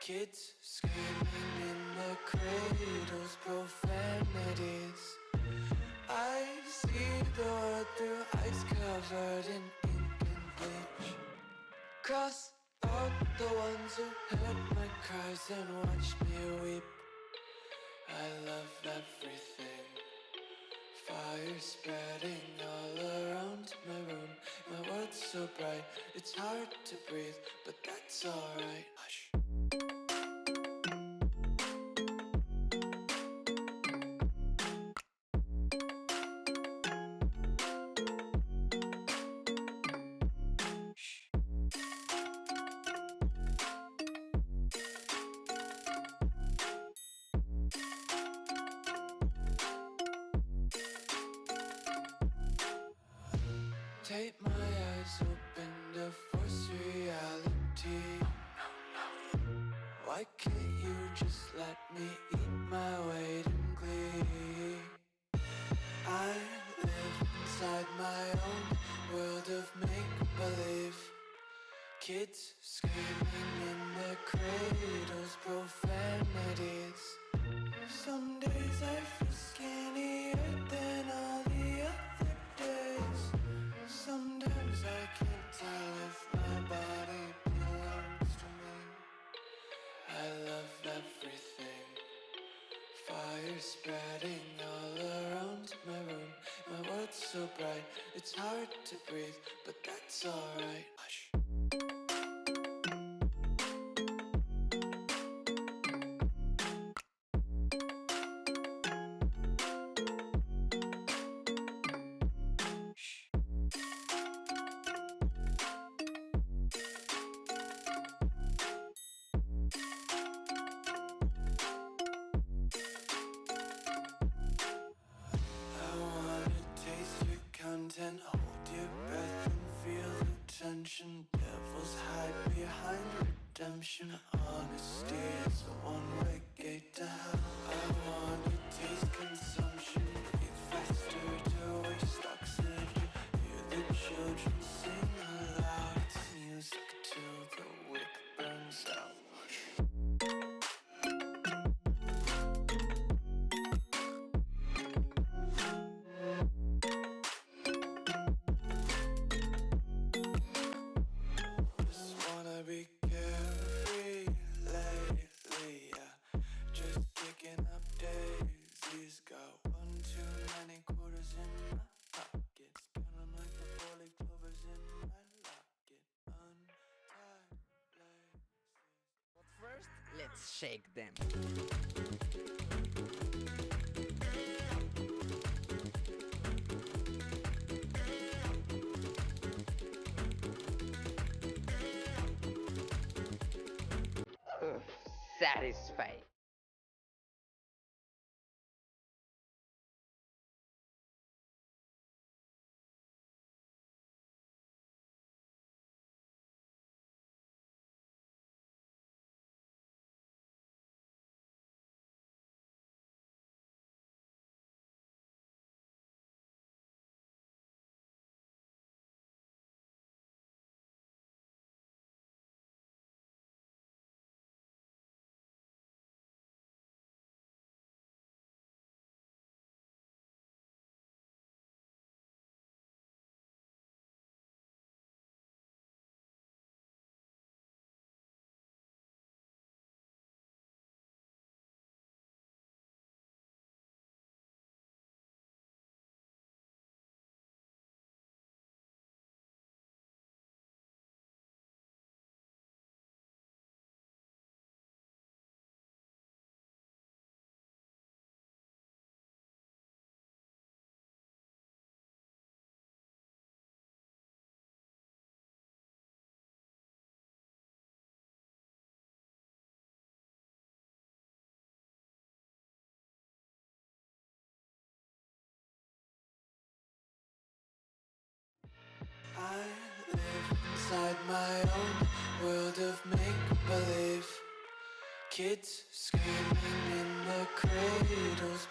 Kids screaming in their cradles, profanities. I see the world through eyes covered in ink and bleach. Cross out the ones who heard my cries and watched me weep. I love everything. Fire spreading all around my room. My world's so bright, it's hard to breathe, but that's alright. Hush. Take my eyes open to force reality. Why can't you just let me eat my weight in glee? I live inside my own world of make-believe. Kids screaming in their cradles, profanities. Some days I feel skinnier than all the other days. Sometimes I can't tell if my body belongs to me. I love everything. Fire spreading all around my room. My world's so bright, it's hard to breathe, but that's alright. Hush. Content, hold your breath and feel the tension. Devils hide behind redemption. Honesty is a one-way gate to hell. I wanna taste consumption, breathe faster to waste oxygen. Hear the children sing aloud. It's music till the wick burns out. Be carefree lately, yeah. Just picking up daisies. Got one too many quarters in my pockets. Count 'em like the 4-leaf clovers in my locket. Untied laces. But first, let's shake them. Satisfied. I live inside my own world of make-believe. Kids screaming in their cradles,